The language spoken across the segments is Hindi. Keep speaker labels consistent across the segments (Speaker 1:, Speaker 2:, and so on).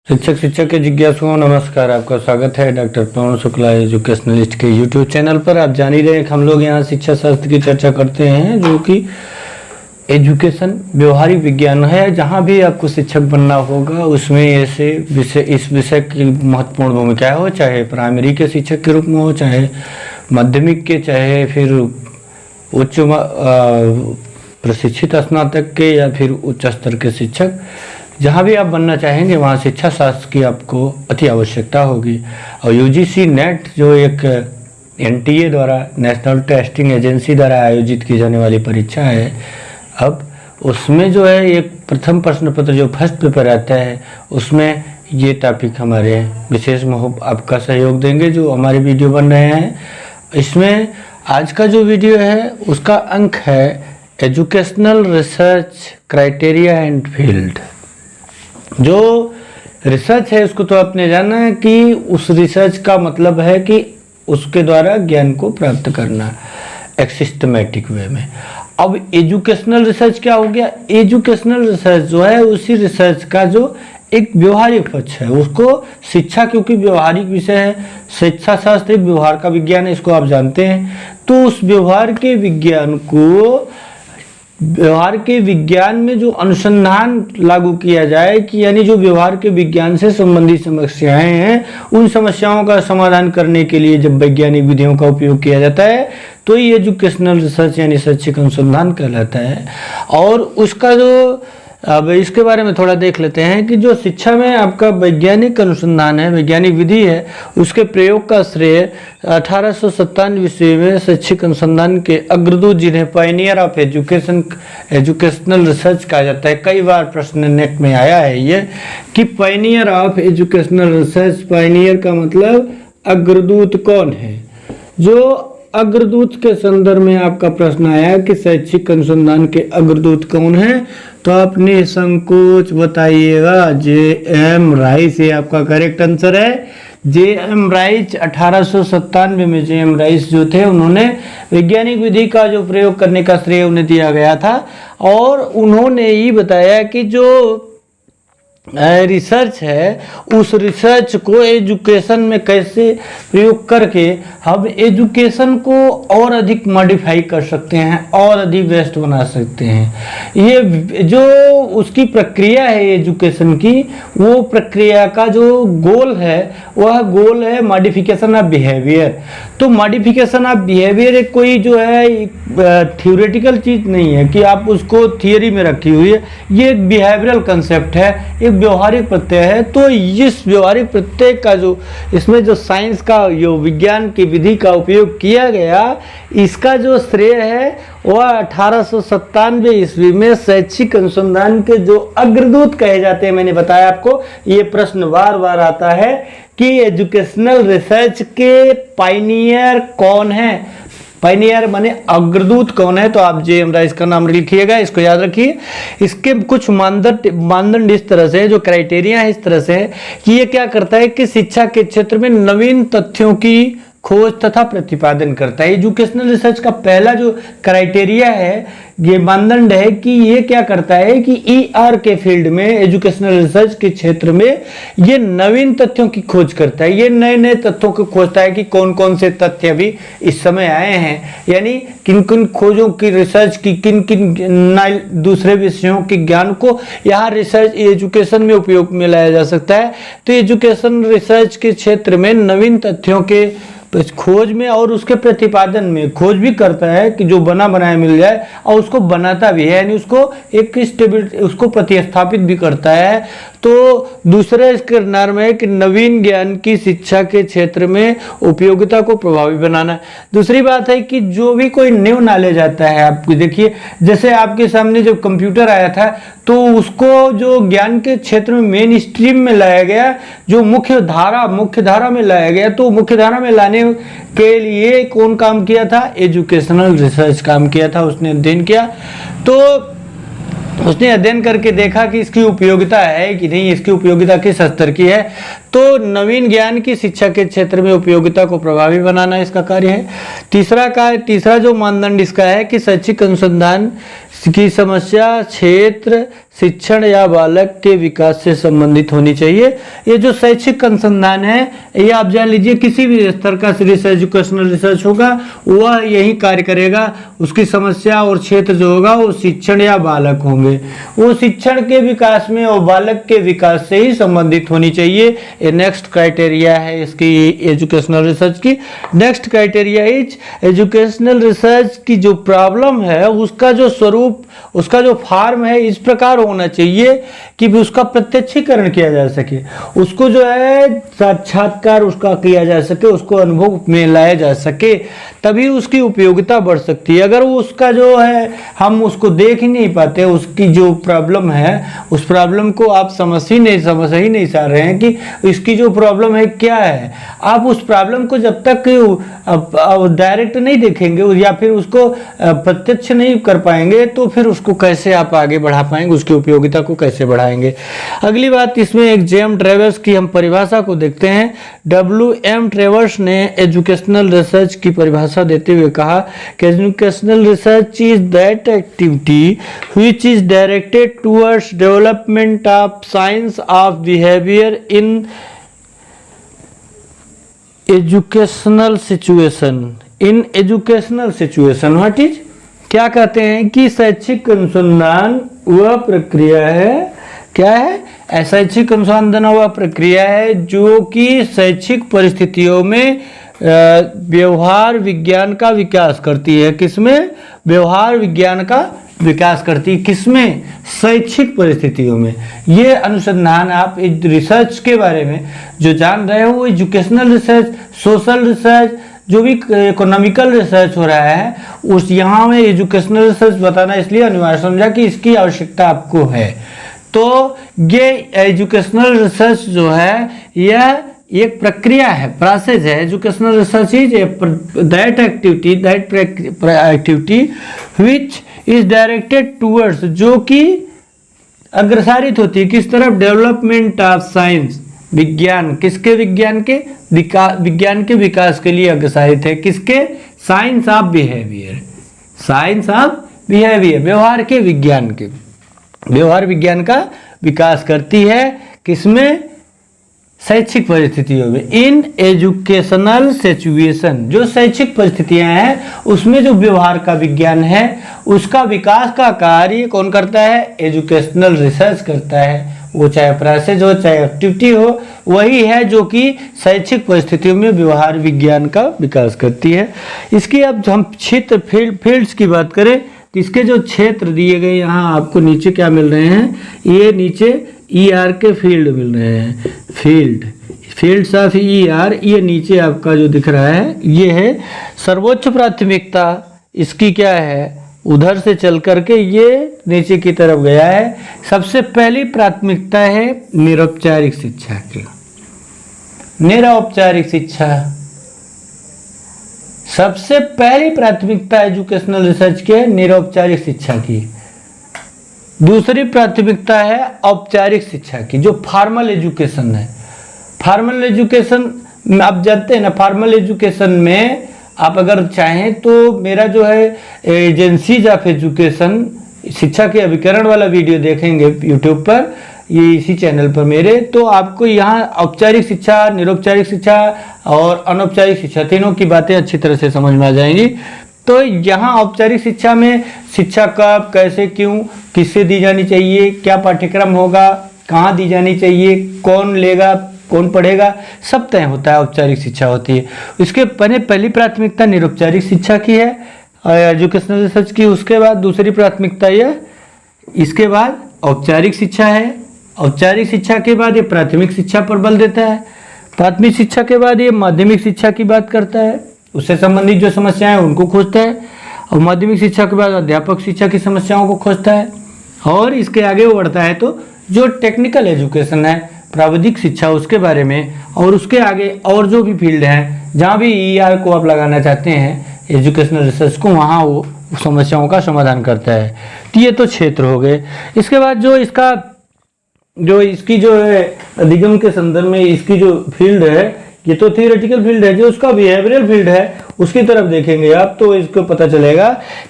Speaker 1: शिक्षक के जिज्ञासुओं नमस्कार। आपका स्वागत है डॉक्टर पवन शुक्ला एजुकेशनलिस्ट के यूट्यूब चैनल पर। आप जान ही रहे हैं कि हम लोग यहाँ शिक्षा शास्त्र की चर्चा करते हैं, जो कि एजुकेशन व्यवहारिक विज्ञान है। जहाँ भी आपको शिक्षक बनना होगा उसमें ऐसे विषय, इस विषय की महत्वपूर्ण भूमिका हो, चाहे प्राइमरी के शिक्षक के रूप में हो, चाहे माध्यमिक के, चाहे फिर उच्च प्रशिक्षित स्नातक के, या फिर उच्च स्तर के शिक्षक। जहाँ भी आप बनना चाहेंगे वहाँ शिक्षा शास्त्र की आपको अति आवश्यकता होगी। और यूजीसी नेट जो एक एनटीए द्वारा, नेशनल टेस्टिंग एजेंसी द्वारा आयोजित की जाने वाली परीक्षा है, अब उसमें जो है एक प्रथम प्रश्न पत्र जो फर्स्ट पेपर आता है उसमें ये टॉपिक हमारे विशेष आपका सहयोग देंगे जो हमारे वीडियो बन रहे हैं। इसमें आज का जो वीडियो है उसका अंक है educational research criteria and field. जो रिसर्च है उसको तो आपने जाना है कि उस रिसर्च का मतलब है कि उसके द्वारा ज्ञान को प्राप्त करना एक सिस्टमेटिक वे में। अब एजुकेशनल रिसर्च क्या हो गया? एजुकेशनल रिसर्च जो है उसी रिसर्च का जो एक व्यवहारिक पक्ष है, उसको शिक्षा, क्योंकि व्यवहारिक विषय है, शिक्षा शास्त्र एक व्यवहार का विज्ञान है, इसको आप जानते हैं। तो उस व्यवहार के विज्ञान को, व्यवहार के विज्ञान में जो अनुसंधान लागू किया जाए कि यानी जो व्यवहार के विज्ञान से संबंधित समस्याएं हैं, उन समस्याओं का समाधान करने के लिए जब वैज्ञानिक विधियों का उपयोग किया जाता है तो ये एजुकेशनल रिसर्च यानी शैक्षिक अनुसंधान कहलाता है। और उसका जो, अब इसके बारे में थोड़ा देख लेते हैं कि जो शिक्षा में आपका वैज्ञानिक अनुसंधान है, वैज्ञानिक विधि है, उसके प्रयोग का श्रेय 1897 ईस्वी में शैक्षिक अनुसंधान के अग्रदूत, जिन्हें पायनियर ऑफ एजुकेशनल रिसर्च कहा जाता है। कई बार प्रश्न नेट में आया है ये कि Pioneer of educational research, Pioneer का मतलब अग्रदूत कौन है। जो अग्रदूत के संदर्भ में आपका प्रश्न आया कि शैक्षिक अनुसंधान के अग्रदूत कौन है, तो आप निसंकोच बताइएगा जे.एम. राइस। ये आपका करेक्ट आंसर है। जे.एम. राइस 1897 में जे.एम. राइस जो थे, उन्होंने वैज्ञानिक विधि का जो प्रयोग करने का श्रेय उन्हें दिया गया था। और उन्होंने ये बताया कि जो रिसर्च है उस रिसर्च को एजुकेशन में कैसे प्रयोग करके हम एजुकेशन को और अधिक मॉडिफाई कर सकते हैं और अधिक बेस्ट बना सकते हैं। ये जो उसकी प्रक्रिया है एजुकेशन की, वो प्रक्रिया का जो गोल है वह गोल है मॉडिफिकेशन ऑफ बिहेवियर। तो मॉडिफिकेशन ऑफ बिहेवियर एक कोई जो है थ्योरेटिकल चीज़ नहीं है कि आप उसको थियरी में रखी हुई है, ये एक बिहेवियरल कंसेप्ट है, एक व्यवहारिक प्रत्यय है। तो इस व्यवहारिक प्रत्यय का जो इसमें जो साइंस का, जो विज्ञान की विधि का उपयोग किया गया, इसका जो श्रेय है वह 1897 ईस्वी में शैक्षिक अनुसंधान के जो अग्रदूत कहे जाते हैं। मैंने बताया आपको, ये प्रश्न बार बार आता है कि एजुकेशनल रिसर्च के पायनियर कौन है। पायनियर माने अग्रदूत कौन है, तो आप जे.एम. राइस का नाम लिखिएगा, इसको याद रखिए। इसके कुछ मानदंड इस तरह से, जो क्राइटेरिया है इस तरह से है कि ये क्या करता है कि शिक्षा के क्षेत्र में नवीन तथ्यों की खोज तथा प्रतिपादन करता है। एजुकेशनल रिसर्च का पहला जो क्राइटेरिया है, ये मानदंड है कि ये क्या करता है कि ईआर के फील्ड में, एजुकेशनल रिसर्च के क्षेत्र में ये नवीन तथ्यों की खोज करता है। ये नए नए तथ्यों को खोजता है कि कौन कौन से तथ्य अभी इस समय आए हैं, यानी किन किन खोजों की रिसर्च की, किन किन दूसरे विषयों के ज्ञान को यहाँ रिसर्च एजुकेशन में उपयोग में लाया जा सकता है। तो एजुकेशन रिसर्च के क्षेत्र में नवीन तथ्यों के खोज में और उसके प्रतिपादन में खोज भी करता है कि जो बना बनाया मिल जाए, और उसको बनाता भी है, यानी उसको एक स्टेबिलिटी, उसको प्रतिस्थापित भी करता है। तो दूसरे इसके नर्म है कि नवीन ज्ञान की शिक्षा के क्षेत्र में उपयोगिता को प्रभावी बनाना। दूसरी बात है कि जो भी कोई न्यू नॉलेज आता है, आप देखिए जैसे आपके सामने जब कंप्यूटर आया था तो उसको जो ज्ञान के क्षेत्र में मेन स्ट्रीम में लाया गया, जो मुख्य धारा में लाया गया। तो मुख्य धारा में लाने के लिए कौन काम किया था? एजुकेशनल रिसर्च काम किया था। उसने अध्ययन किया, तो उसने अध्ययन करके देखा कि इसकी उपयोगिता है कि नहीं, इसकी उपयोगिता किस स्तर की है। तो तो नवीन ज्ञान की शिक्षा के क्षेत्र में उपयोगिता को प्रभावी बनाना इसका कार्य है। तीसरा जो मानदंड इसका है कि शैक्षिक अनुसंधान की समस्या क्षेत्र शिक्षण या बालक के विकास से संबंधित होनी चाहिए। ये जो शैक्षिक अनुसंधान है, ये आप जान लीजिए किसी भी स्तर का एजुकेशनल रिसर्च होगा वह यही कार्य करेगा। उसकी समस्या और क्षेत्र जो होगा वो शिक्षण या बालक होंगे, वो शिक्षण के विकास में और बालक के विकास से ही संबंधित होनी चाहिए। ये नेक्स्ट क्राइटेरिया है इसकी एजुकेशनल रिसर्च की। Next criteria is educational research की जो प्रॉब्लम है उसका जो स्वरूप, उसका जो फॉर्म है इस प्रकार होना चाहिए कि भी उसका प्रत्यक्षीकरण किया जा सके, उसको जो है साक्षात्कार उसका किया जा सके, उसको अनुभव में लाया जा सके, तभी उसकी उपयोगिता बढ़ सकती है। अगर वो उसका जो है हम उसको देख ही नहीं पाते, उसकी जो प्रॉब्लम है उस प्रॉब्लम को आप समझ ही नहीं पा रहे हैं कि इसकी जो प्रॉब्लम है क्या है। आप उस प्रॉब्लम को जब तक डायरेक्ट नहीं देखेंगे या फिर उसको प्रत्यक्ष नहीं कर पाएंगे तो फिर उसको कैसे आप आगे बढ़ा पाएंगे, उसकी उपयोगिता को कैसे बढ़ाएंगे। अगली बात इसमें एक जेम ट्रेवर्स की हम परिभाषा को देखते हैं। WM ट्रेवर्स ने एजुकेशनल रिसर्च की परिभाषा देते हुए कहा कि educational research is that activity which is directed towards development of science of behaviour in educational situation. What is, क्या कहते हैं कि शैक्षिक अनुसंधान वह प्रक्रिया है, क्या है, शैक्षिक अनुसंधान वह प्रक्रिया है जो कि शैक्षिक परिस्थितियों में व्यवहार विज्ञान का विकास करती है। किसमें? व्यवहार विज्ञान का विकास करती है। किसमें? शैक्षिक परिस्थितियों में। ये अनुसंधान आप रिसर्च के बारे में जो जान रहे हो वो एजुकेशनल रिसर्च, सोशल रिसर्च, जो भी इकोनॉमिकल रिसर्च हो रहा है उस यहाँ में एजुकेशनल रिसर्च बताना इसलिए अनिवार्य समझा कि इसकी आवश्यकता आपको है। तो ये एजुकेशनल रिसर्च जो है यह एक प्रक्रिया है, प्रोसेस है। Educational research is that activity which is directed towards, जो कि अग्रसारित होती है किस तरफ? डेवलपमेंट ऑफ साइंस, विज्ञान। किसके? विज्ञान के विज्ञान के विकास के लिए अग्रसारित है। किसके? Science of behaviour, science of behaviour, व्यवहार के विज्ञान के, व्यवहार विज्ञान का विकास करती है। किसमें? शैक्षिक परिस्थितियों में। इन एजुकेशनल सिचुएशन, जो शैक्षिक परिस्थितियां हैं उसमें जो व्यवहार का विज्ञान है उसका विकास का कार्य कौन करता है? एजुकेशनल रिसर्च करता है। वो चाहे प्रोसेस हो चाहे एक्टिविटी हो, वही है जो कि शैक्षिक परिस्थितियों में व्यवहार विज्ञान का विकास करती है। इसकी अब हम क्षेत्र फील्ड्स की बात करें तो इसके जो क्षेत्र दिए गए यहाँ आपको नीचे क्या मिल रहे हैं? ये नीचे ER के फील्ड मिल रहे हैं, फील्ड्स ऑफ ER। ये नीचे आपका जो दिख रहा है ये है सर्वोच्च प्राथमिकता। इसकी क्या है? उधर से चल करके ये नीचे की तरफ गया है। सबसे पहली प्राथमिकता है निरौपचारिक शिक्षा की, निरौपचारिक शिक्षा सबसे पहली प्राथमिकता एजुकेशनल रिसर्च के निरौपचारिक शिक्षा की। दूसरी प्राथमिकता है औपचारिक शिक्षा की, जो फॉर्मल एजुकेशन है। फॉर्मल एजुकेशन आप जानते हैं ना, फॉर्मल एजुकेशन में आप अगर चाहें तो मेरा जो है एजेंसीज ऑफ एजुकेशन शिक्षा के अभिकरण वाला वीडियो देखेंगे यूट्यूब पर, ये इसी चैनल पर मेरे, तो आपको यहाँ औपचारिक शिक्षा, निरौपचारिक शिक्षा और अनौपचारिक शिक्षा तीनों की बातें अच्छी तरह से समझ में आ जाएंगी। तो यहाँ औपचारिक शिक्षा में शिक्षा कब, कैसे, क्यों, किससे दी जानी चाहिए, क्या पाठ्यक्रम होगा, कहाँ दी जानी चाहिए, कौन लेगा, कौन पढ़ेगा, सब तय होता है, औपचारिक शिक्षा होती है। इसके पहली प्राथमिकता निरौपचारिक शिक्षा की है एजुकेशनल रिसर्च की। उसके बाद दूसरी प्राथमिकता यह, इसके बाद औपचारिक शिक्षा है। औपचारिक शिक्षा के बाद ये प्राथमिक शिक्षा पर बल देता है। प्राथमिक शिक्षा के बाद ये माध्यमिक शिक्षा की बात करता है, उससे संबंधित जो समस्याएं हैं उनको खोजता है। और माध्यमिक शिक्षा के बाद अध्यापक शिक्षा की समस्याओं को खोजता है। और इसके आगे वो बढ़ता है तो जो टेक्निकल एजुकेशन है, प्राविधिक शिक्षा, उसके बारे में, और उसके आगे और जो भी फील्ड हैं जहाँ भी ER को आप लगाना चाहते हैं एजुकेशनल रिसर्च को, वहाँ वो समस्याओं का समाधान करता है। तो ये तो क्षेत्र हो गए। इसके बाद जो इसका जो इसकी जो है अधिगम के संदर्भ में इसकी जो फील्ड है, ये तो थियोरेटिकल फील्ड है, जो उसका बिहेवियरल फील्ड है उसकी तरफ देखेंगे आप तो इसको पता चलेगा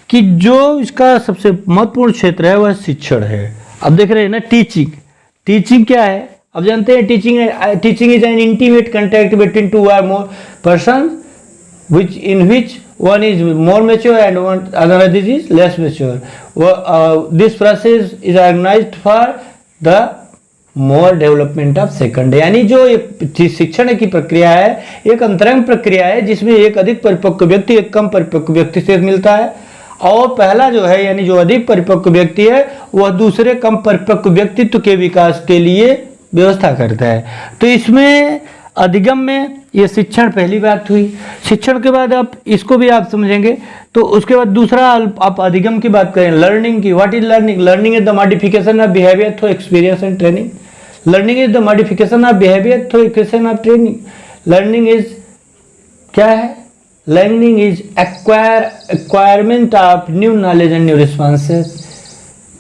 Speaker 1: कि जो इसका सबसे महत्वपूर्ण क्षेत्र है वह शिक्षण है। अब देख रहे हैं ना टीचिंग, टीचिंग क्या है? अब जानते हैं teaching is an intimate contact between two or more person which in which one is more mature and one another is less mature. This process is organized for the more development of second. यानी जो शिक्षण की प्रक्रिया है एक अंतरंग प्रक्रिया है जिसमें एक अधिक परिपक्व व्यक्ति एक कम परिपक्व व्यक्ति से मिलता है, और पहला जो है यानी जो अधिक परिपक्व व्यक्ति है वह दूसरे कम परिपक्व व्यक्तित्व के विकास के लिए व्यवस्था करता है। तो इसमें अधिगम में ये शिक्षण पहली बात हुई। शिक्षण के बाद आप इसको भी आप समझेंगे तो उसके बाद दूसरा आप अधिगम की बात करें, लर्निंग की। What is learning? Learning is the modification of behaviour through experience and training. Learning is the modification of behaviour through experience of training. Learning is क्या है? Learning is acquirement of new knowledge and new responses.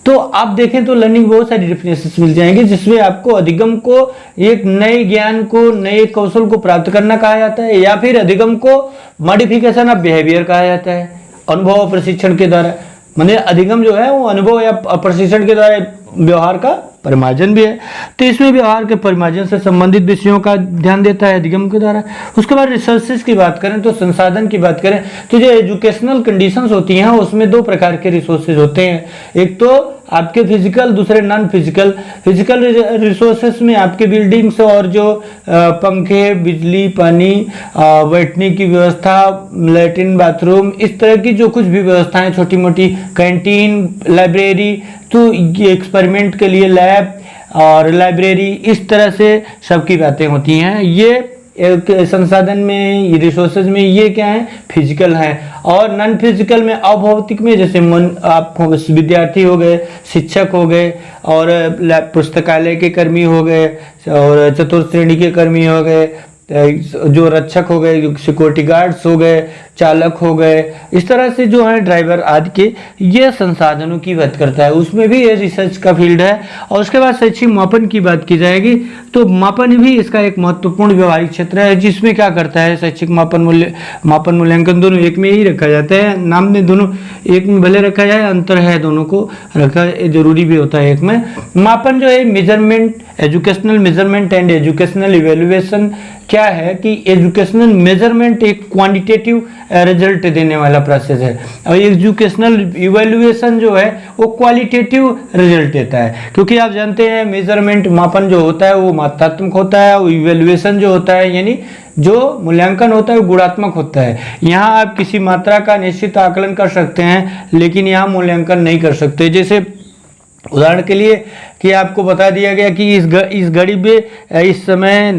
Speaker 1: तो आप देखें तो लर्निंग बहुत सारी डिफिनेशंस मिल जाएंगे जिसमें आपको अधिगम को एक नए ज्ञान को नए कौशल को प्राप्त करना कहा जाता है, या फिर अधिगम को मॉडिफिकेशन ऑफ बिहेवियर कहा जाता है अनुभव और प्रशिक्षण के द्वारा। माने अधिगम जो है वो अनुभव या प्रशिक्षण के द्वारा व्यवहार का परिमार्जन भी है। तो इसमें व्यवहार के परिमार्जन से संबंधित विषयों का ध्यान देता है अधिगम के द्वारा। उसके बाद रिसोर्सेज की बात करें तो संसाधन की बात करें तो जो एजुकेशनल कंडीशंस होती हैं उसमें दो प्रकार के रिसोर्सेज होते हैं, एक तो आपके फिजिकल, दूसरे नॉन फिजिकल। फिजिकल रिसोर्सेज में आपके बिल्डिंग्स और जो पंखे, बिजली, पानी, बैठने की व्यवस्था, लैट्रिन, बाथरूम, इस तरह की जो कुछ भी व्यवस्थाएं, छोटी मोटी कैंटीन, लाइब्रेरी, तो ये एक्सपेरिमेंट के लिए लैब और लाइब्रेरी, इस तरह से सबकी बातें होती हैं। ये संसाधन में, रिसोर्सेज में ये क्या है? फिजिकल है। और नॉन फिजिकल में, अभौतिक में, जैसे आप विद्यार्थी हो गए, शिक्षक हो गए, और पुस्तकालय के कर्मी हो गए, और चतुर्थ श्रेणी के कर्मी हो गए, जो रक्षक हो गए, सिक्योरिटी गार्ड्स हो गए, चालक हो गए, इस तरह से जो है ड्राइवर आदि के, ये संसाधनों की बात करता है। उसमें भी ये रिसर्च का फील्ड है। और उसके बाद शैक्षिक मापन की बात की जाएगी तो मापन भी इसका एक महत्वपूर्ण व्यवहारिक क्षेत्र है, जिसमें क्या करता है शैक्षिक मापन मूल्यांकन दोनों एक में ही रखा जाता है। नाम में दोनों एक में भले रखा जाए, अंतर है दोनों को रखा जरूरी भी होता है एक में। मापन जो है measurement, educational measurement and educational evaluation क्या है कि एजुकेशनल मेजरमेंट एक क्वांटिटेटिव रिजल्ट देने वाला प्रोसेस है, और एजुकेशनल इवैल्यूएशन जो है वो क्वालिटेटिव रिजल्ट देता है। क्योंकि आप जानते हैं मेजरमेंट, मापन जो होता है वो मात्रात्मक होता है, और इवैल्यूएशन जो होता है यानी जो मूल्यांकन होता है वो गुणात्मक होता है। यहाँ आप किसी मात्रा का निश्चित आकलन कर सकते हैं, लेकिन यहाँ मूल्यांकन नहीं कर सकते। जैसे उदाहरण के लिए कि आपको बता दिया गया कि इस घड़ी में इस समय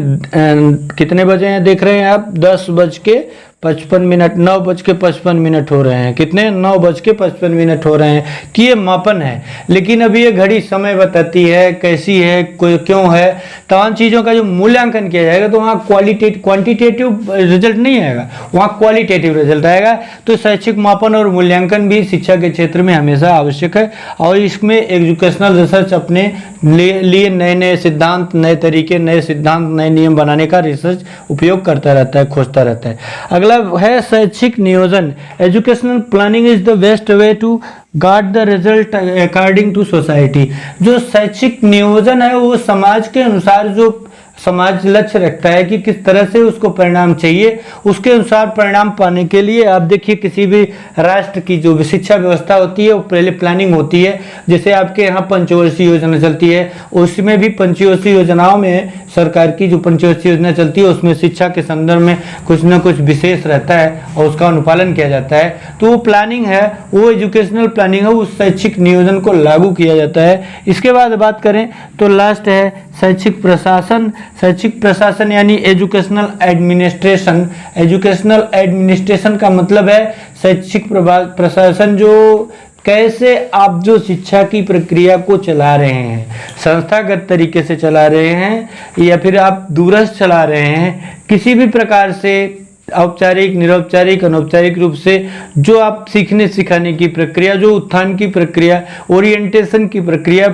Speaker 1: कितने बजे हैं, देख रहे हैं आप, 10:55, 9:55 हो रहे हैं। कितने? 9:55 हो रहे हैं। कि ये मापन है, लेकिन अभी ये घड़ी समय बताती है, कैसी है, क्यों है, तमाम चीज़ों का जो मूल्यांकन किया जाएगा तो वहाँ क्वांटिटेटिव रिजल्ट नहीं आएगा, वहाँ क्वालिटेटिव रिजल्ट आएगा। तो शैक्षिक मापन और मूल्यांकन भी शिक्षा के क्षेत्र में हमेशा आवश्यक है, और इसमें एजुकेशनल रिसर्च अपने लिए नए नए सिद्धांत, नए तरीके, नए सिद्धांत, नए नियम बनाने का रिसर्च उपयोग करता रहता है, खोजता रहता है। अगला है शैक्षिक नियोजन। Educational planning is the best way to guard the result according to society. जो शैक्षिक नियोजन है वो समाज के अनुसार, जो समाज लक्ष्य रखता है कि किस तरह से उसको परिणाम चाहिए, उसके अनुसार परिणाम पाने के लिए आप देखिए किसी भी राष्ट्र की जो भी शिक्षा व्यवस्था होती है वो पहले प्लानिंग होती है। जैसे आपके यहाँ पंचवर्षीय योजना चलती है, उसमें भी पंचवर्षीय योजनाओं में सरकार की जो पंचवर्षीय योजना चलती है उसमें शिक्षा के संदर्भ में कुछ ना कुछ विशेष रहता है और उसका अनुपालन किया जाता है। तो वो प्लानिंग है, वो एजुकेशनल प्लानिंग है, उस शैक्षिक नियोजन को लागू किया जाता है। इसके बाद बात करें तो लास्ट है शैक्षिक प्रशासन। शैक्षिक प्रशासन यानी एजुकेशनल एडमिनिस्ट्रेशन। एजुकेशनल एडमिनिस्ट्रेशन का मतलब है शैक्षिक प्रशासन, जो कैसे आप जो शिक्षा की प्रक्रिया को चला रहे हैं, संस्थागत तरीके से चला रहे हैं या फिर आप दूरस्थ चला रहे हैं, किसी भी प्रकार से औपचारिक, निरौपचारिक, अनौपचारिक रूप से जो आप सीखने सिखाने की प्रक्रिया, जो उत्थान की प्रक्रिया, ओरिएंटेशन की प्रक्रिया,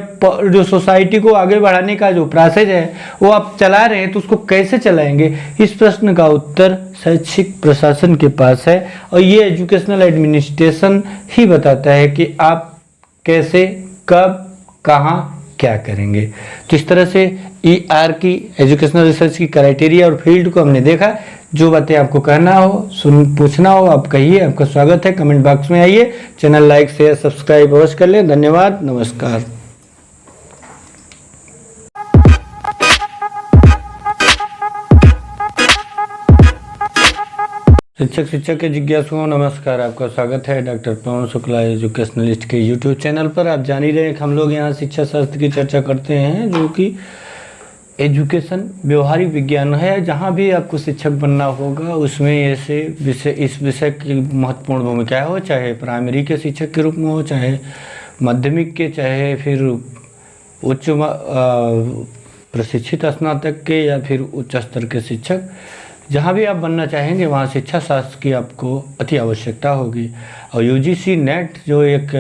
Speaker 1: जो सोसाइटी को आगे बढ़ाने का जो प्रोसेस है वो आप चला रहे हैं, तो उसको कैसे चलाएंगे, इस प्रश्न का उत्तर शैक्षिक प्रशासन के पास है। और ये एजुकेशनल एडमिनिस्ट्रेशन ही बताता है कि आप कैसे, कब, कहाँ, क्या करेंगे। तो इस तरह से ER की, एजुकेशनल रिसर्च की क्राइटेरिया और फील्ड को हमने देखा। जो बातें आपको कहना हो, पूछना हो, आप कहिए। आपका स्वागत है, कमेंट बॉक्स में आइए। चैनल लाइक, शेयर, सब्सक्राइब अवश्य कर लें। धन्यवाद, नमस्कार। शिक्षक के जिज्ञासुओं नमस्कार। आपका स्वागत है डॉक्टर पवन शुक्ला एजुकेशनलिस्ट के यूट्यूब चैनल पर। आप जान ही रहे हैं कि हम लोग यहाँ शिक्षा शास्त्र की चर्चा करते हैं, जो कि एजुकेशन व्यवहारिक विज्ञान है। जहाँ भी आपको शिक्षक बनना होगा उसमें ऐसे इस विषय की महत्वपूर्ण भूमिका हो, चाहे प्राइमरी के शिक्षक के रूप में हो, चाहे माध्यमिक के, चाहे फिर उच्च प्रशिक्षित स्नातक के, या फिर उच्च स्तर के शिक्षक। जहाँ भी आप बनना चाहेंगे वहाँ शिक्षा शास्त्र की आपको अति आवश्यकता होगी। और UGC नेट जो एक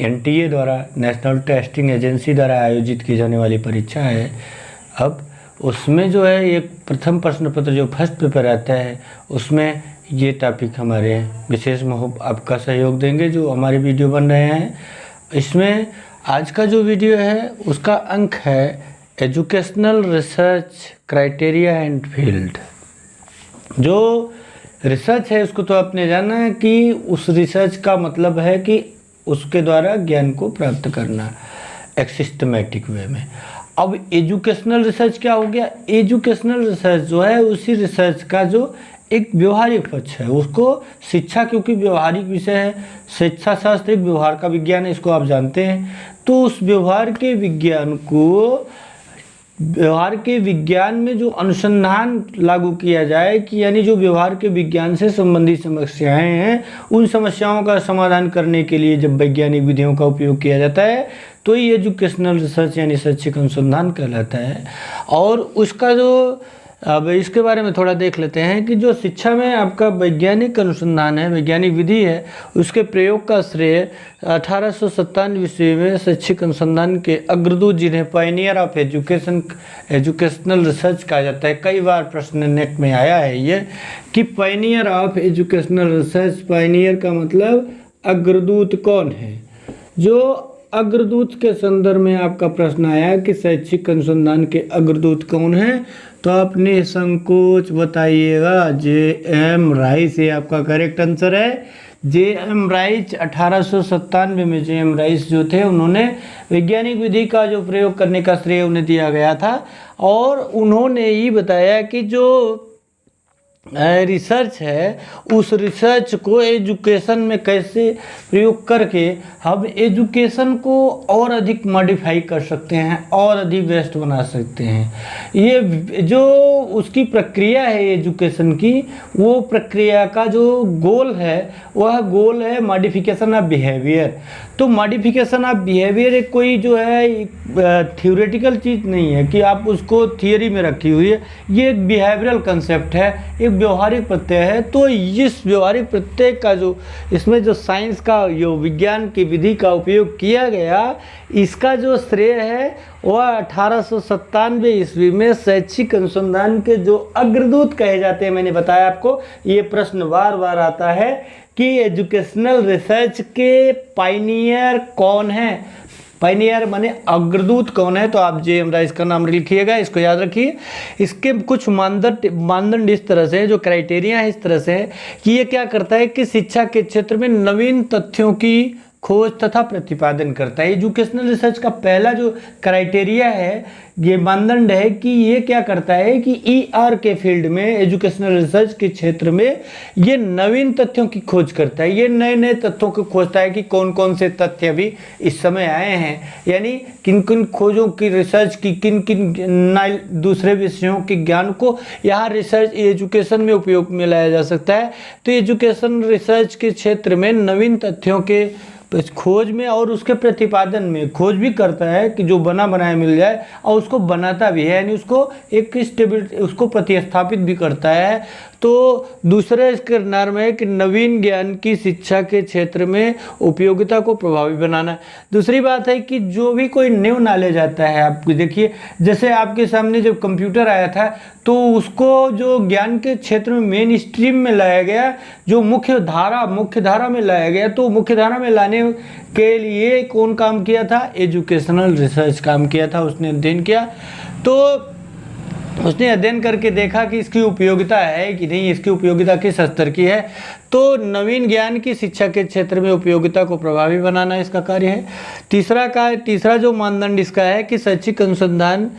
Speaker 1: NTA द्वारा, नेशनल टेस्टिंग एजेंसी द्वारा आयोजित की जाने वाली परीक्षा है, अब उसमें जो है एक प्रथम प्रश्न पत्र जो फर्स्ट पेपर आता है, उसमें ये टॉपिक हमारे विशेष आपका सहयोग देंगे जो हमारे वीडियो बन रहे हैं। इसमें आज का जो वीडियो है उसका अंक है educational research criteria and field. जो रिसर्च है उसको तो आपने जाना है कि उस रिसर्च का मतलब है कि उसके द्वारा ज्ञान को प्राप्त करना एक सिस्टमेटिक वे में। अब एजुकेशनल रिसर्च क्या हो गया? एजुकेशनल रिसर्च जो है उसी रिसर्च का जो एक व्यवहारिक पक्ष है, उसको शिक्षा, क्योंकि व्यवहारिक विषय है, शिक्षा शास्त्र एक व्यवहार का विज्ञान है, इसको आप जानते हैं। तो उस व्यवहार के विज्ञान को, व्यवहार के विज्ञान में जो अनुसंधान लागू किया जाए, कि यानी जो व्यवहार के विज्ञान से संबंधित समस्याएं हैं, उन समस्याओं का समाधान करने के लिए जब वैज्ञानिक विधियों का उपयोग किया जाता है तो ये एजुकेशनल रिसर्च यानी शैक्षिक अनुसंधान कहलाता है। और उसका जो, अब इसके बारे में थोड़ा देख लेते हैं कि जो शिक्षा में आपका वैज्ञानिक अनुसंधान है, वैज्ञानिक विधि है, उसके प्रयोग का श्रेय 1897 ईस्वी में शैक्षिक अनुसंधान के अग्रदूत, जिन्हें पायनियर ऑफ एजुकेशनल रिसर्च कहा जाता है। कई बार प्रश्न नेट में आया है ये कि Pioneer of educational research, Pioneer का मतलब अग्रदूत कौन है। जो अग्रदूत के संदर्भ में आपका प्रश्न आया कि शैक्षिक अनुसंधान के अग्रदूत कौन है, तो आप निसंकोच बताइएगा JM राइस। ये आपका करेक्ट आंसर है। JM राइस 1897 में JM राइस जो थे, उन्होंने वैज्ञानिक विधि का जो प्रयोग करने का श्रेय उन्हें दिया गया था। और उन्होंने ये बताया कि जो रिसर्च है उस रिसर्च को एजुकेशन में कैसे प्रयोग करके हम एजुकेशन को और अधिक मॉडिफाई कर सकते हैं और अधिक बेस्ट बना सकते हैं। ये जो उसकी प्रक्रिया है एजुकेशन की, वो प्रक्रिया का जो गोल है वह गोल है मॉडिफिकेशन ऑफ बिहेवियर। तो मॉडिफिकेशन ऑफ बिहेवियर एक कोई जो है थ्योरेटिकल चीज़ नहीं है कि आप उसको थियरी में रखी हुई है, ये एक बिहेवियरल कंसेप्ट है, एक व्यवहारिक प्रत्यय है। तो इस व्यवहारिक प्रत्यय का जो इसमें जो साइंस का, जो विज्ञान की विधि का उपयोग किया गया, इसका जो श्रेय है वह 1897 ईस्वी में शैक्षिक अनुसंधान के जो अग्रदूत कहे जाते हैं। मैंने बताया आपको, ये प्रश्न बार बार आता है कि एजुकेशनल रिसर्च के पायनियर कौन है। पायनियर माने अग्रदूत कौन है, तो आप JM राइस का नाम लिखिएगा, इसको याद रखिए। इसके कुछ मानदंड इस तरह से, जो क्राइटेरिया है इस तरह से है कि ये क्या करता है कि शिक्षा के क्षेत्र में नवीन तथ्यों की खोज तथा प्रतिपादन करता है। एजुकेशनल रिसर्च का पहला जो क्राइटेरिया है, ये मानदंड है कि ये क्या करता है कि ER के फील्ड में, एजुकेशनल रिसर्च के क्षेत्र में ये नवीन तथ्यों की खोज करता है। ये नए नए तथ्यों को खोजता है कि कौन कौन से तथ्य अभी इस समय आए हैं, यानी किन किन खोजों की रिसर्च की, किन किन दूसरे विषयों के ज्ञान को यहाँ रिसर्च एजुकेशन में उपयोग में लाया जा सकता है। तो एजुकेशन रिसर्च के क्षेत्र में नवीन तथ्यों के खोज में और उसके प्रतिपादन में खोज भी करता है कि जो बना बनाया मिल जाए, और उसको बनाता भी है, यानी उसको एक स्टेबिलिटी, उसको प्रतिस्थापित भी करता है। तो दूसरा इसका नॉर्म है कि नवीन ज्ञान की शिक्षा के क्षेत्र में उपयोगिता को प्रभावी बनाना। दूसरी बात है कि जो भी कोई न्यू नॉलेज आता है, आप देखिए जैसे आपके सामने जब कंप्यूटर आया था तो उसको जो ज्ञान के क्षेत्र में मेन स्ट्रीम में लाया गया, जो मुख्य धारा में लाया गया, तो मुख्य धारा में लाने के लिए कौन काम किया था? एजुकेशनल रिसर्च काम किया था। उसने अध्ययन किया, तो उसने अध्ययन करके देखा कि इसकी उपयोगिता है कि नहीं, इसकी उपयोगिता किस स्तर की है। तो नवीन ज्ञान की शिक्षा के क्षेत्र में उपयोगिता को प्रभावी बनाना इसका कार्य है। तीसरा जो मानदंड इसका है कि शैक्षिक अनुसंधान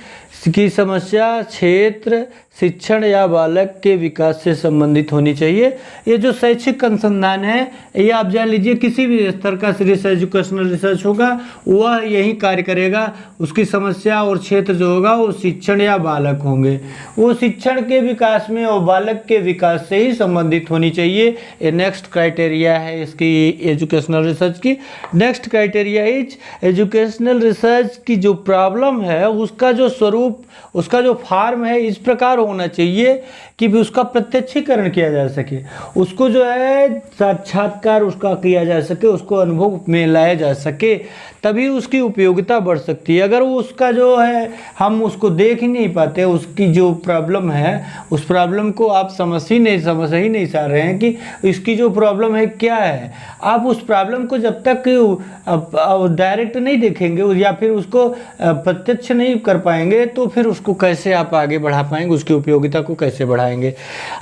Speaker 1: की समस्या क्षेत्र शिक्षण या बालक के विकास से संबंधित होनी चाहिए। ये जो शैक्षिक अनुसंधान है, ये आप जान लीजिए किसी भी स्तर का रिसर्च, एजुकेशनल रिसर्च होगा, वह यही कार्य करेगा। उसकी समस्या और क्षेत्र जो होगा वो शिक्षण या बालक होंगे, वो शिक्षण के विकास में और बालक के विकास से ही संबंधित होनी चाहिए। ये नेक्स्ट क्राइटेरिया है इसकी एजुकेशनल रिसर्च की। Next criteria is educational research की जो प्रॉब्लम है उसका जो स्वरूप, उसका जो फॉर्म है इस प्रकार होना चाहिए कि भी उसका प्रत्यक्षीकरण किया जा सके, उसको जो है साक्षात्कार उसका किया जा सके, उसको अनुभव में लाया जा सके, तभी उसकी उपयोगिता बढ़ सकती है। अगर उसका जो है हम उसको देख ही नहीं पाते, उसकी जो प्रॉब्लम है उस प्रॉब्लम को आप समझ ही नहीं पा रहे हैं कि इसकी जो प्रॉब्लम है क्या है। आप उस प्रॉब्लम को जब तक डायरेक्ट नहीं देखेंगे या फिर उसको प्रत्यक्ष नहीं कर पाएंगे तो फिर उसको कैसे आप आगे बढ़ा पाएंगे, उसकी उपयोगिता को कैसे बढ़ाएंगे।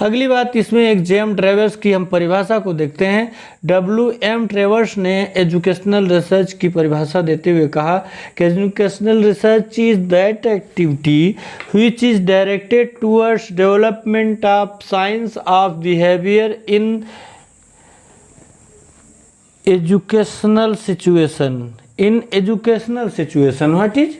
Speaker 1: अगली बात इसमें एक जेम ट्रेवर्स की हम परिभाषा को देखते हैं। WM ट्रेवर्स ने एजुकेशनल रिसर्च की परिभाषा देते हुए कहा कि educational research is that activity which is directed towards development of science of behaviour in educational situation. What is,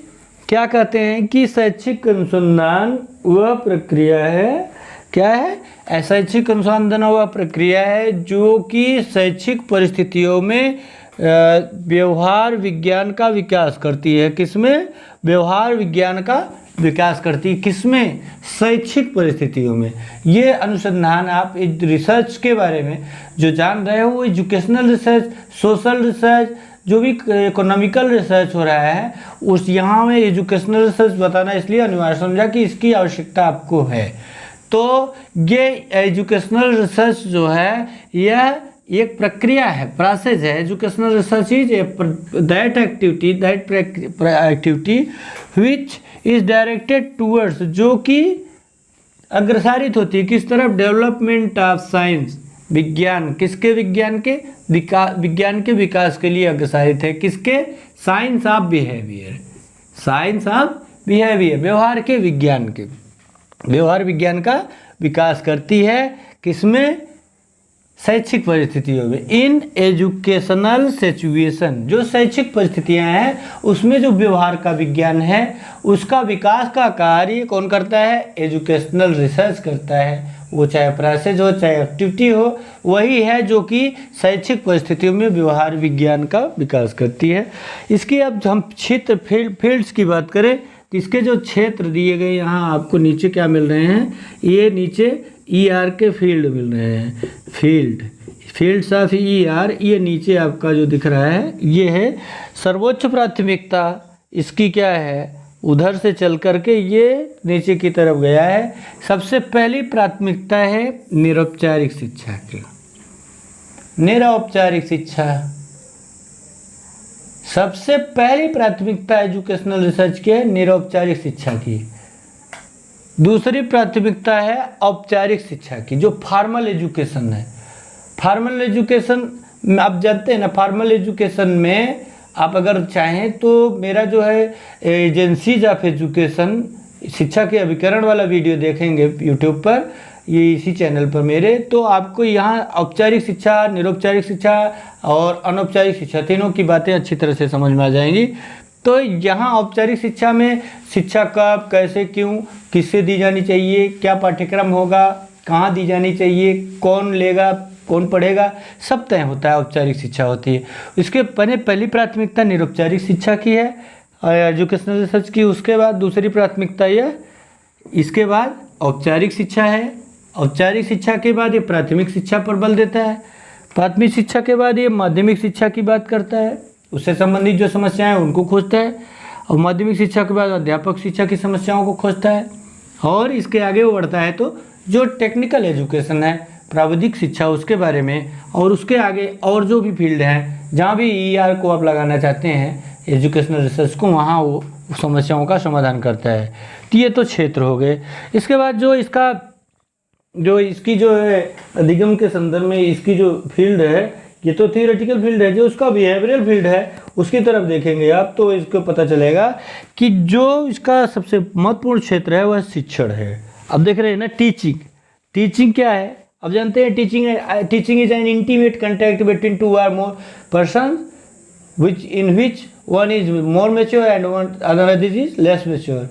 Speaker 1: क्या कहते हैं कि शैक्षिक अनुसंधान वह प्रक्रिया है, क्या है? शैक्षिक अनुसंधान वह प्रक्रिया है जो कि शैक्षिक परिस्थितियों में व्यवहार विज्ञान का विकास करती है। किसमें? व्यवहार विज्ञान का विकास करती है। किसमें? शैक्षिक परिस्थितियों में। ये अनुसंधान आप रिसर्च के बारे में जो जान रहे हो, वो एजुकेशनल रिसर्च, सोशल रिसर्च, जो भी इकोनॉमिकल रिसर्च हो रहा है, उस यहाँ में एजुकेशनल रिसर्च बताना इसलिए अनिवार्य समझा कि इसकी आवश्यकता आपको है। तो ये एजुकेशनल रिसर्च जो है यह एक प्रक्रिया है, प्रोसेस है। Educational research is that activity which is directed towards, जो कि अग्रसारित होती है किस तरफ? डेवलपमेंट ऑफ साइंस, विज्ञान। किसके? विज्ञान के विज्ञान के विकास के लिए अग्रसारित है। किसके? Science of behaviour, science of behaviour, व्यवहार के विज्ञान के, व्यवहार विज्ञान का विकास करती है। किसमें? शैक्षिक परिस्थितियों में। इन एजुकेशनल सिचुएशन, जो शैक्षिक परिस्थितियां हैं उसमें जो व्यवहार का विज्ञान है उसका विकास का कार्य कौन करता है? एजुकेशनल रिसर्च करता है। वो चाहे प्रोसेस हो चाहे एक्टिविटी हो, वही है जो कि शैक्षिक परिस्थितियों में व्यवहार विज्ञान का विकास करती है। इसकी अब हम क्षेत्र फील्ड्स की बात करें तो इसके जो क्षेत्र दिए गए यहाँ आपको नीचे क्या मिल रहे हैं? ये नीचे ER के फील्ड मिल रहे हैं, फील्ड्स ऑफ ER। ये नीचे आपका जो दिख रहा है ये है सर्वोच्च प्राथमिकता। इसकी क्या है? उधर से चल करके ये नीचे की तरफ गया है। सबसे पहली प्राथमिकता है निरौपचारिक शिक्षा की। निरौपचारिक शिक्षा सबसे पहली प्राथमिकता एजुकेशनल रिसर्च की है, निरौपचारिक शिक्षा की। दूसरी प्राथमिकता है औपचारिक शिक्षा की, जो फॉर्मल एजुकेशन है। फॉर्मल एजुकेशन आप जानते हैं ना, फॉर्मल एजुकेशन में आप अगर चाहें तो मेरा जो है एजेंसीज ऑफ एजुकेशन शिक्षा के अभिकरण वाला वीडियो देखेंगे यूट्यूब पर, ये इसी चैनल पर मेरे, तो आपको यहाँ औपचारिक शिक्षा, निरौपचारिक शिक्षा और अनौपचारिक शिक्षा तीनों की बातें अच्छी तरह से समझ में आ जाएंगी। तो यहाँ औपचारिक शिक्षा में शिक्षा कब, कैसे, क्यों, किससे दी जानी चाहिए, क्या पाठ्यक्रम होगा, कहाँ दी जानी चाहिए, कौन लेगा, कौन पढ़ेगा, सब तय होता है, औपचारिक शिक्षा होती है। इसके पहली प्राथमिकता निरौपचारिक शिक्षा की है एजुकेशनल रिसर्च की। उसके बाद दूसरी प्राथमिकता यह, इसके बाद औपचारिक शिक्षा है, औपचारिक शिक्षा के बाद ये प्राथमिक शिक्षा पर बल देता है, प्राथमिक शिक्षा के बाद ये माध्यमिक शिक्षा की बात करता है, उससे संबंधित जो समस्याएं हैं उनको खोजता है, और माध्यमिक शिक्षा के बाद अध्यापक शिक्षा की समस्याओं को खोजता है, और इसके आगे वो बढ़ता है तो जो टेक्निकल एजुकेशन है, प्राविधिक शिक्षा, उसके बारे में, और उसके आगे और जो भी फील्ड हैं जहाँ भी ER को आप लगाना चाहते हैं एजुकेशनल रिसर्च को, वहाँ वो समस्याओं का समाधान करता है। तो ये तो क्षेत्र हो गए। इसके बाद जो इसकी जो है अधिगम के संदर्भ में इसकी जो फील्ड है, ये तो थियोरेटिकल फील्ड है, जो उसका बिहेवियरल फील्ड है उसकी तरफ देखेंगे आप तो इसको पता चलेगा कि जो इसका सबसे महत्वपूर्ण क्षेत्र है वह शिक्षण है। अब देख रहे हैं ना टीचिंग, टीचिंग क्या है? अब जानते हैं teaching is an intimate contact between two or more person which in which one is more mature and another is less mature.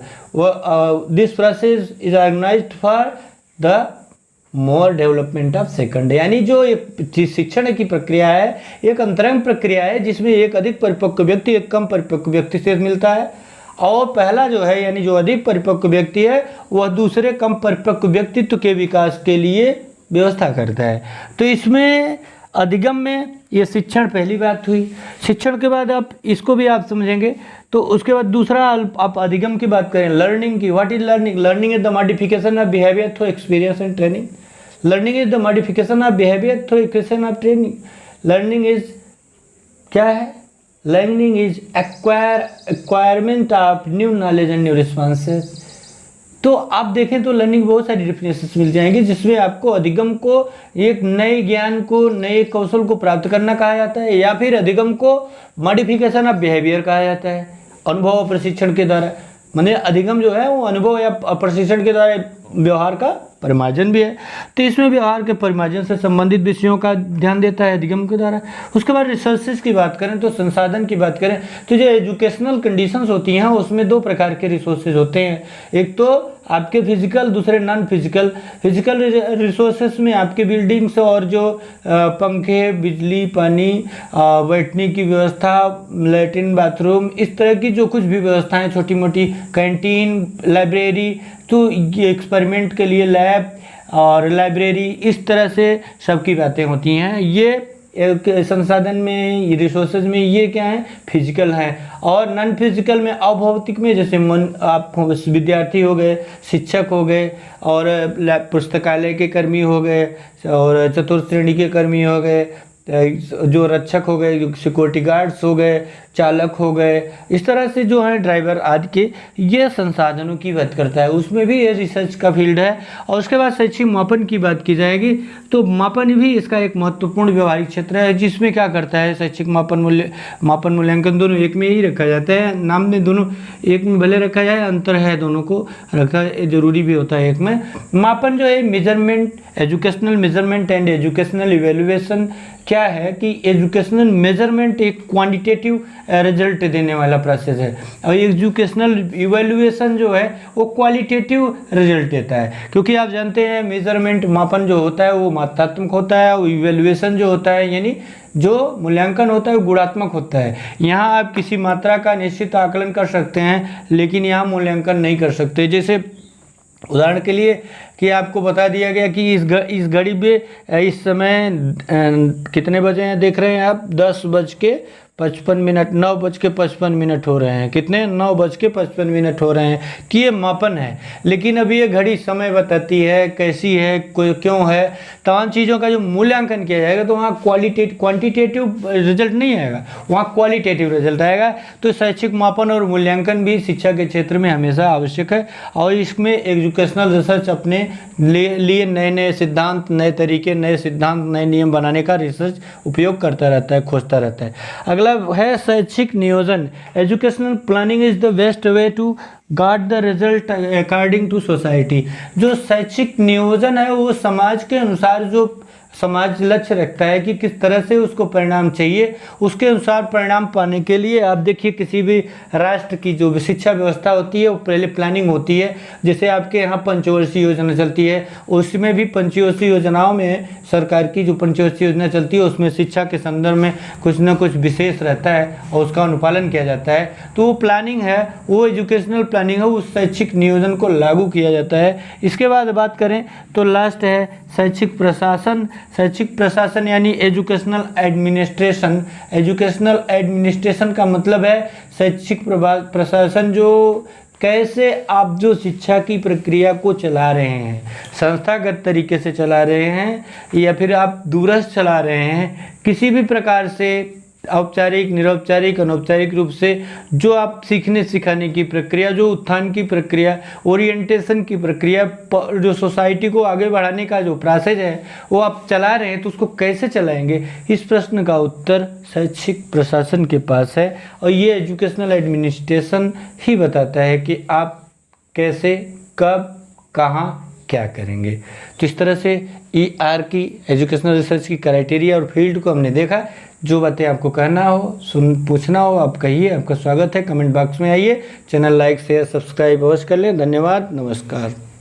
Speaker 1: This process is organized for the more development of second. यानी जो शिक्षण की प्रक्रिया है एक अंतरंग प्रक्रिया है जिसमें एक अधिक परिपक्व व्यक्ति एक कम परिपक्व व्यक्ति से मिलता है, और पहला जो है यानी जो अधिक परिपक्व व्यक्ति है वह दूसरे कम परिपक्व व्यक्तित्व के विकास के लिए व्यवस्था करता है। तो इसमें अधिगम में ये शिक्षण पहली बात हुई। शिक्षण के बाद आप इसको भी आप समझेंगे तो उसके बाद दूसरा आप अधिगम की बात करें, लर्निंग की। What is learning? Learning is the modification of behaviour through experience and training. Learning is the modification of behaviour through experience of training. Learning is क्या है? Learning is acquirement of new knowledge and new responses. तो आप देखें तो लर्निंग बहुत सारी डेफिनेशंस मिल जाएंगी जिसमें आपको अधिगम को एक नए ज्ञान को नए कौशल को प्राप्त करना कहा जाता है, या फिर अधिगम को मॉडिफिकेशन ऑफ बिहेवियर कहा जाता है अनुभव और प्रशिक्षण के द्वारा। माने अधिगम जो है वो अनुभव या प्रशिक्षण के द्वारा व्यवहार का परिमार्जन भी है। तो इसमें व्यवहार के परिमार्जन से संबंधित विषयों का ध्यान देता है अधिगम के द्वारा। उसके बाद रिसोर्सेज की बात करें तो संसाधन की बात करें तो जो एजुकेशनल कंडीशंस होती हैं उसमें दो प्रकार के रिसोर्सेज होते हैं, एक तो आपके फिजिकल, दूसरे नॉन फिजिकल। फिजिकल रिसोर्सेज में आपके बिल्डिंग्स और जो पंखे, बिजली, पानी, बैठने की व्यवस्था, लैट्रिन, बाथरूम, इस तरह की जो कुछ भी व्यवस्थाएं, छोटी मोटी कैंटीन, लाइब्रेरी, तो ये एक्सपेरिमेंट के लिए लैब और लाइब्रेरी, इस तरह से सबकी बातें होती हैं। ये एक संसाधन में, रिसोर्सेज में ये क्या है? फिजिकल है। और नॉन फिजिकल में, अभौतिक में, जैसे आप विद्यार्थी हो गए, शिक्षक हो गए, और पुस्तकालय के कर्मी हो गए, और चतुर्थ श्रेणी के कर्मी हो गए, जो रक्षक हो गए, सिक्योरिटी गार्ड्स हो गए, चालक हो गए, इस तरह से जो है ड्राइवर आदि के, ये संसाधनों की बात करता है। उसमें भी ये रिसर्च का फील्ड है। और उसके बाद शैक्षिक मापन की बात की जाएगी तो मापन भी इसका एक महत्वपूर्ण व्यवहारिक क्षेत्र है, जिसमें क्या करता है शैक्षिक मापन मूल्यांकन दोनों एक में ही रखा जाता है। नाम में दोनों एक में भले रखा जाए, अंतर है, दोनों को रखा जरूरी भी होता है एक में। मापन जो है measurement, educational measurement and educational evaluation क्या है कि एजुकेशनल मेजरमेंट एक क्वांटिटेटिव रिजल्ट देने वाला प्रोसेस है, और एजुकेशनल इवेल्युएशन जो है वो क्वालिटेटिव रिजल्ट देता है। क्योंकि आप जानते हैं मेजरमेंट, मापन जो होता है वो मात्रात्मक होता है, और इवेल्युएशन जो होता है यानी जो मूल्यांकन होता है वो गुणात्मक होता है। यहाँ आप किसी मात्रा का निश्चित आकलन कर सकते हैं, लेकिन यहाँ मूल्यांकन नहीं कर सकते। जैसे उदाहरण के लिए कि आपको बता दिया गया कि इस घड़ी में इस समय कितने बजे हैं, देख रहे हैं आप, 10:55, 9:55 हो रहे हैं। कितने? 9:55 हो रहे हैं। तो ये मापन है। लेकिन अब ये घड़ी समय बताती है, कैसी है, क्यों है, तमाम चीज़ों का जो मूल्यांकन किया जाएगा तो वहाँ क्वांटिटेटिव रिजल्ट नहीं आएगा, वहाँ क्वालिटेटिव रिजल्ट आएगा। तो शैक्षिक मापन और मूल्यांकन भी शिक्षा के क्षेत्र में हमेशा आवश्यक है, और इसमें एजुकेशनल रिसर्च अपने लिए नए नए सिद्धांत, नए तरीके, नए सिद्धांत, नए नियम बनाने का रिसर्च उपयोग करता रहता है, खोजता रहता है। अगला है शैक्षिक नियोजन। Educational planning is the best way to guard the result according to society. जो शैक्षिक नियोजन है वो समाज के अनुसार जो समाज लक्ष्य रखता है कि किस तरह से उसको परिणाम चाहिए, उसके अनुसार परिणाम पाने के लिए आप देखिए किसी भी राष्ट्र की जो भी शिक्षा व्यवस्था होती है वो पहले प्लानिंग होती है। जैसे आपके यहाँ पंचवर्षीय योजना चलती है, उसमें भी पंचवर्षीय योजनाओं में सरकार की जो पंचवर्षीय योजना चलती है उसमें शिक्षा के संदर्भ में कुछ ना कुछ विशेष रहता है और उसका अनुपालन किया जाता है। तो वो प्लानिंग है, वो एजुकेशनल प्लानिंग है, उस शैक्षिक नियोजन को लागू किया जाता है। इसके बाद बात करें तो लास्ट है शैक्षिक प्रशासन। शैक्षिक प्रशासन यानी एजुकेशनल एडमिनिस्ट्रेशन। एजुकेशनल एडमिनिस्ट्रेशन का मतलब है शैक्षिक प्रशासन, जो कैसे आप जो शिक्षा की प्रक्रिया को चला रहे हैं, संस्थागत तरीके से चला रहे हैं या फिर आप दूरस्थ चला रहे हैं, किसी भी प्रकार से औपचारिक, निरौपचारिक, अनौपचारिक रूप से जो आप सीखने सिखाने की प्रक्रिया, जो उत्थान की प्रक्रिया, ओरिएंटेशन की प्रक्रिया, जो सोसाइटी को आगे बढ़ाने का जो प्रोसेस है वो आप चला रहे हैं, तो उसको कैसे चलाएंगे, इस प्रश्न का उत्तर शैक्षिक प्रशासन के पास है। और ये एजुकेशनल एडमिनिस्ट्रेशन ही बताता है कि आप कैसे, कब, कहाँ, क्या करेंगे। तो इस तरह से ER की एजुकेशनल रिसर्च की क्राइटेरिया और फील्ड को हमने देखा। जो बातें आपको कहना हो, पूछना हो, आप कहिए, आपका स्वागत है। कमेंट बॉक्स में आइए, चैनल लाइक शेयर सब्सक्राइब अवश्य कर लें। धन्यवाद, नमस्कार।